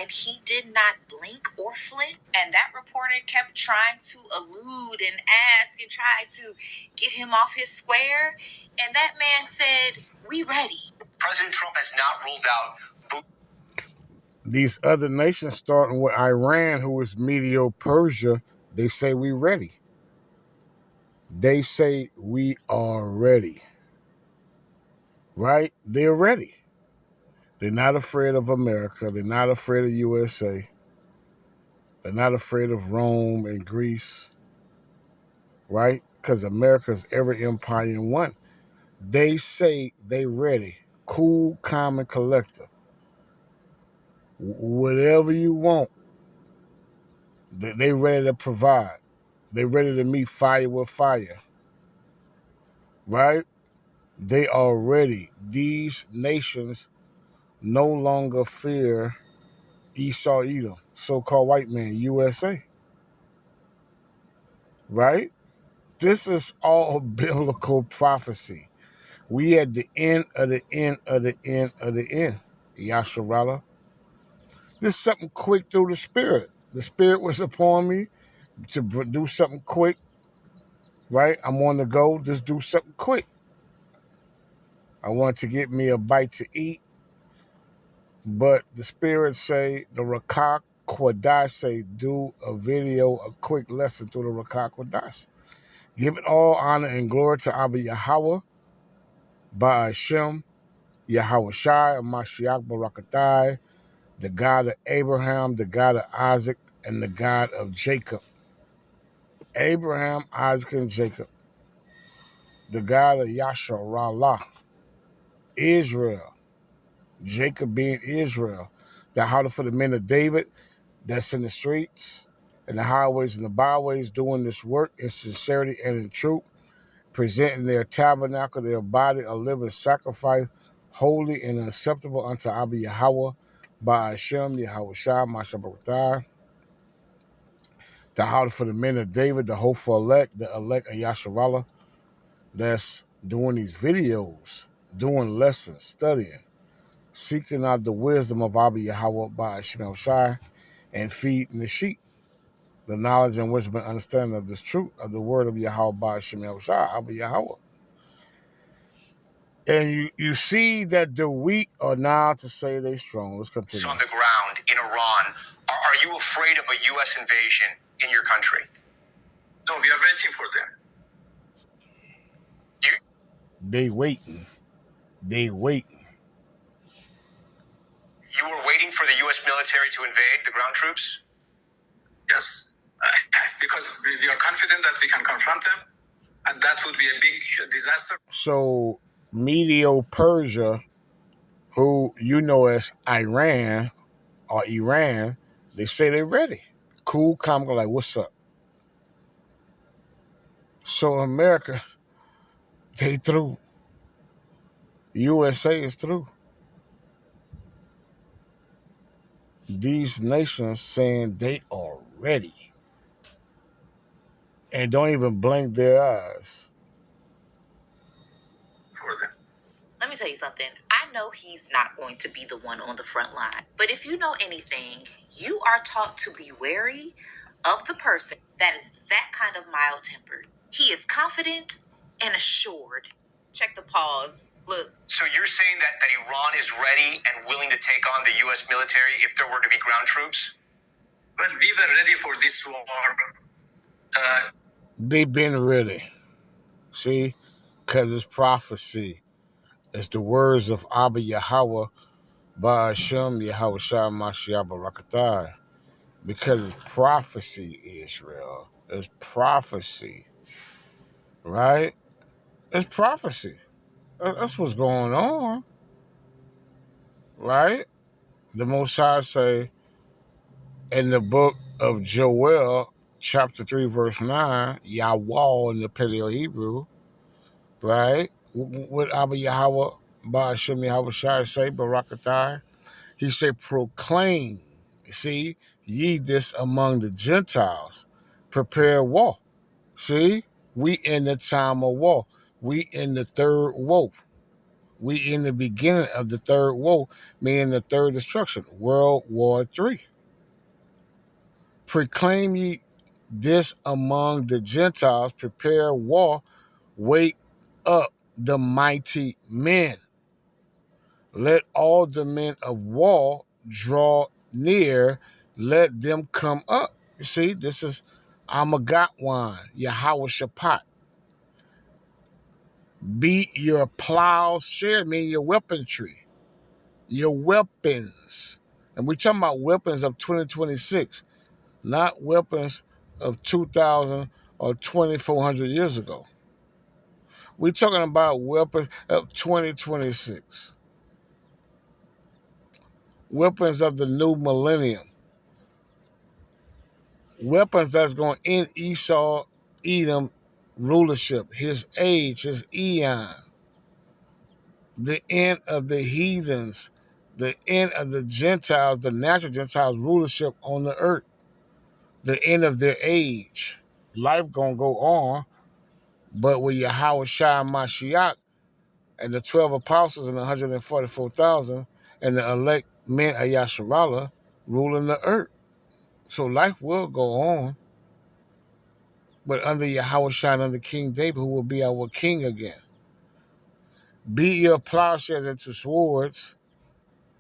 and he did not blink or flinch. And that reporter kept trying to allude and ask and try to get him off his square. And that man said, "We ready." President Trump has not ruled out these other nations, starting with Iran, who is Medo-Persia. They say we ready. They say we are ready. Right? They're ready. They're not afraid of America. They're not afraid of USA. They're not afraid of Rome and Greece. Right? Because America's every empire in one. They say they ready. Cool, calm, and collected. Whatever you want, they ready to provide. They ready to meet fire with fire. Right? They are ready. These nations no longer fear Esau Edom, so-called white man, USA. Right? This is all biblical prophecy. We at the end of the end of the end of the end. Yasharala. This is something quick through the Spirit. The Spirit was upon me to do something quick. Right? I'm on the go. Just do something quick. I want to get me a bite to eat. But the Spirit say, the Rakak Kwadash say, do a video, a quick lesson through the Rakak Kwadash. Giving all honor and glory to Abba Yahweh, Ba'ashem, Yahweh Shai, Mashiach Barakatai, the God of Abraham, the God of Isaac, and the God of Jacob. Abraham, Isaac, and Jacob. The God of Yasharallah, Israel. Jacob being Israel. The house for the men of David that's in the streets and the highways and the byways doing this work in sincerity and in truth, presenting their tabernacle, their body, a living sacrifice, holy and acceptable unto Abba Yahweh, by Hashem, Yahweh Shah, Mashabatai. The house for the men of David, the hopeful elect, the elect of Yasharallah, that's doing these videos, doing lessons, studying, seeking out the wisdom of Abba Yahweh by Hashem Shai, and feeding the sheep. The knowledge and wisdom and understanding of this truth of the word of Yahweh by Hashem Shai, Abba Yahweh. And you see that the weak are now to say they strong. Let's continue. On the ground in Iran, are you afraid of a U.S. invasion in your country? No, we are waiting for them. They waiting. They waiting. You were waiting for the U.S. military to invade the ground troops? Yes, because we are confident that we can confront them, and that would be a big disaster. So, Medo-Persia, who you know as Iran or Iran, they say they're ready. Cool, calm, like, what's up? So America, they through. USA is through. These nations saying they are ready. And don't even blink their eyes. Let me tell you something. I know he's not going to be the one on the front line. But if you know anything, you are taught to be wary of the person that is that kind of mild-tempered. He is confident and assured. Check the pause. Look. So you're saying that Iran is ready and willing to take on the U.S. military if there were to be ground troops? Well, we were ready for this war. They've been ready. See? Because it's prophecy. It's the words of Abba Yahweh, Ba'ashem, Yahweh Shah, Mashiach Barakatai. Because it's prophecy, Israel. It's prophecy. Right? It's prophecy. That's what's going on. Right? The Most High say in the book of Joel, chapter 3, verse 9, Yahweh in the Paleo Hebrew, right? What Abba Yahweh, Ba'ashem Yahweh Shai say, Barakatai, he said, proclaim, see, ye this among the Gentiles, prepare war. See, we in the time of war. We in the third woe. We in the beginning of the third woe, meaning the third destruction, World War III. Proclaim ye this among the Gentiles, prepare war, wake up the mighty men. Let all the men of war draw near, let them come up. You see, this is Amagatwan, Yahweh Shaphat. Beat your plowshare, mean your weaponry, your weapons. And we're talking about weapons of 2026, not weapons of 2,000 or 2,400 years ago. We're talking about weapons of 2026, weapons of the new millennium, weapons that's going to end Esau, Edom rulership, his age, his eon, the end of the heathens, the end of the Gentiles, the natural Gentiles rulership on the earth, the end of their age. Life going to go on, but with Yahweh Shai Mashiach and the 12 apostles and 144,000 and the elect men of Yasharallah ruling the earth. So life will go on, but under Yahweh Shai, under King David, who will be our king again. Beat your plowshares into swords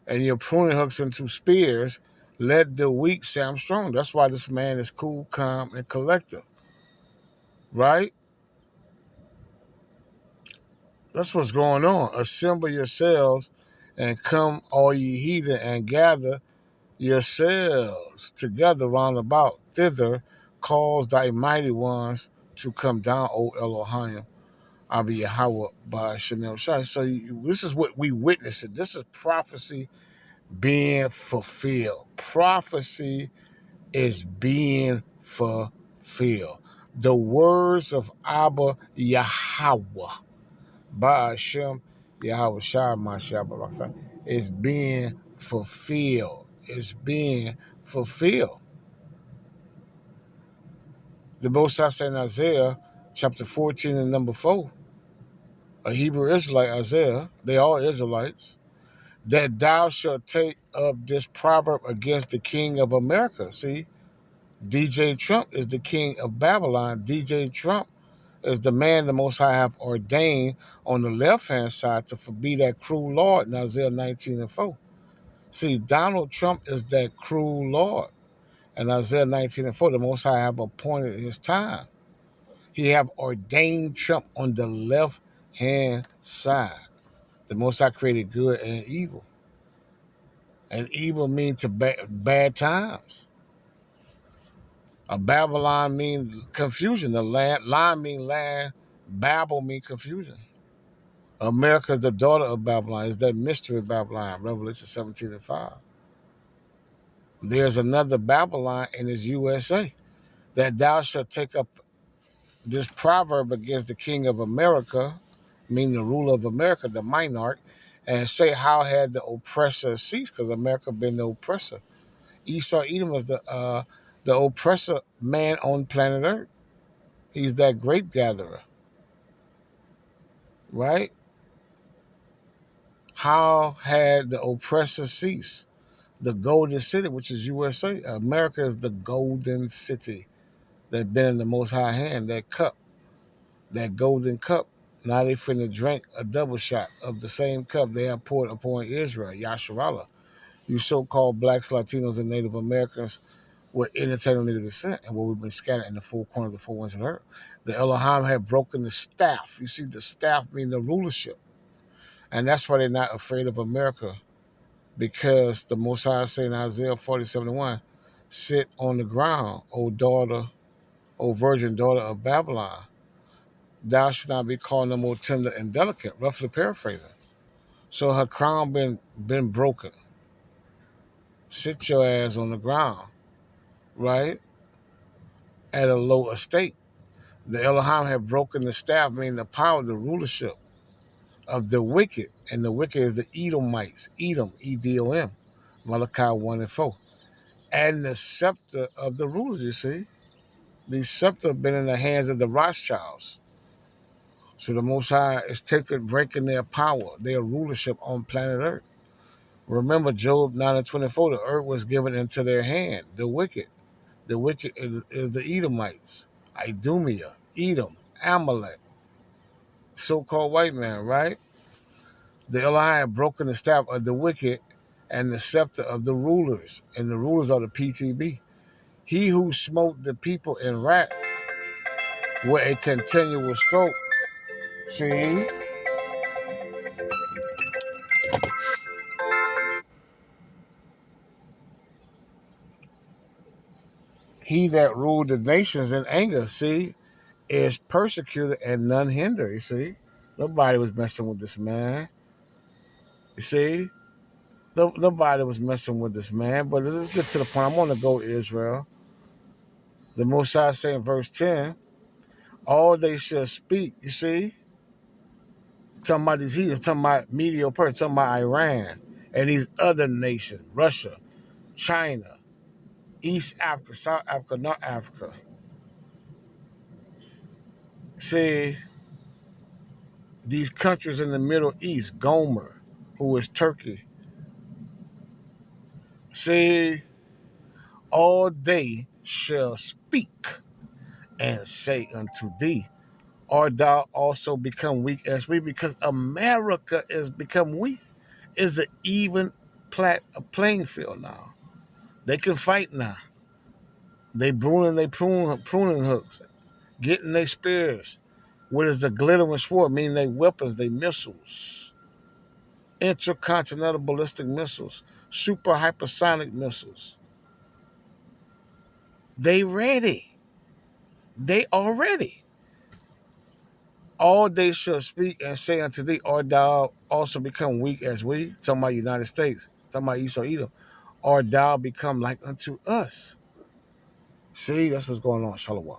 and your pruning hooks into spears. Let the weak say I'm strong. That's why this man is cool, calm, and collective, right? That's what's going on. Assemble yourselves and come, all ye heathen, and gather yourselves together round about thither. Cause thy mighty ones to come down, O Elohim. I'll be Yahweh by Shem Shai. So this is what we witnessed. This is prophecy being fulfilled. Prophecy is being fulfilled. The words of Abba Yahweh by Hashem Yahweh Shai Mashiach is being fulfilled. It's being fulfilled. The Most High said in Isaiah chapter 14 and number 4, a Hebrew Israelite, Isaiah, they are Israelites, that thou shalt take up this proverb against the king of America. See, DJ Trump is the king of Babylon. DJ Trump is the man the Most High have ordained on the left-hand side to be that cruel Lord in Isaiah 19 and 4. See, Donald Trump is that cruel Lord. And Isaiah 19 and 4, the Most High have appointed his time. He have ordained Trump on the left-hand side. The Most High created good and evil. And evil means to bad times. A Babylon means confusion. The line means land. Babel means confusion. America is the daughter of Babylon. It's that mystery of Babylon, Revelation 17 and 5. There's another Babylon in his USA, that thou shalt take up this proverb against the king of America, meaning the ruler of America, the monarch, and say, how had the oppressor ceased? Because America been the oppressor. Esau Edom was the oppressor man on planet Earth. He's that grape gatherer, right? How had the oppressor ceased? The golden city, which is USA. America is the golden city that been in the Most High hand, that cup, that golden cup. Now they finna drink a double shot of the same cup they have poured upon Israel, Yasharallah. You so-called blacks, Latinos, and Native Americans were entertained native descent and what we've been scattered in the four corners of the four winds of the earth. The Elohim had broken the staff. You see, the staff mean the rulership. And that's why they're not afraid of America, because the Most High say in Isaiah 40:71, sit on the ground, O daughter, O virgin daughter of Babylon. Thou shalt not be called no more tender and delicate, roughly paraphrasing. So her crown been broken. Sit your ass on the ground, right? At a low estate. The Elohim had broken the staff, meaning the power, the rulership of the wicked. And the wicked is the Edomites, Edom, Edom, Malachi 1 and 4. And the scepter of the rulers, you see. The scepter been in the hands of the Rothschilds. So the Most High is breaking their power, their rulership on planet Earth. Remember Job 9:24, the earth was given into their hand, the wicked. The wicked is the Edomites, Idumea, Edom, Amalek, so-called white man, right? The Elohim had broken the staff of the wicked and the scepter of the rulers, and the rulers are the PTB. He who smote the people in wrath with a continual stroke. See, he that ruled the nations in anger, see, is persecuted and none hinder. You see, nobody was messing with this man. You see, nobody was messing with this man. But let's get to the point. I'm going to go to Israel. The Most High say in verse 10, all they shall speak, you see, talking about these heathens, talking about mediocre, talking about Iran and these other nations, Russia, China, East Africa, South Africa, North Africa. See, these countries in the Middle East, Gomer, who is Turkey. See, all they shall speak and say unto thee, art thou also become weak as we? Because America is become weak. Is an even playing field now. They can fight now. They pruning hooks, getting their spears. What is the glittering sword? Meaning they weapons, they missiles, intercontinental ballistic missiles, super hypersonic missiles. They ready. They are ready. All they shall speak and say unto thee, art thou also become weak as we? Talking about United States. Talking about Esau Edom. Or thou become like unto us. See, that's what's going on. Shalom.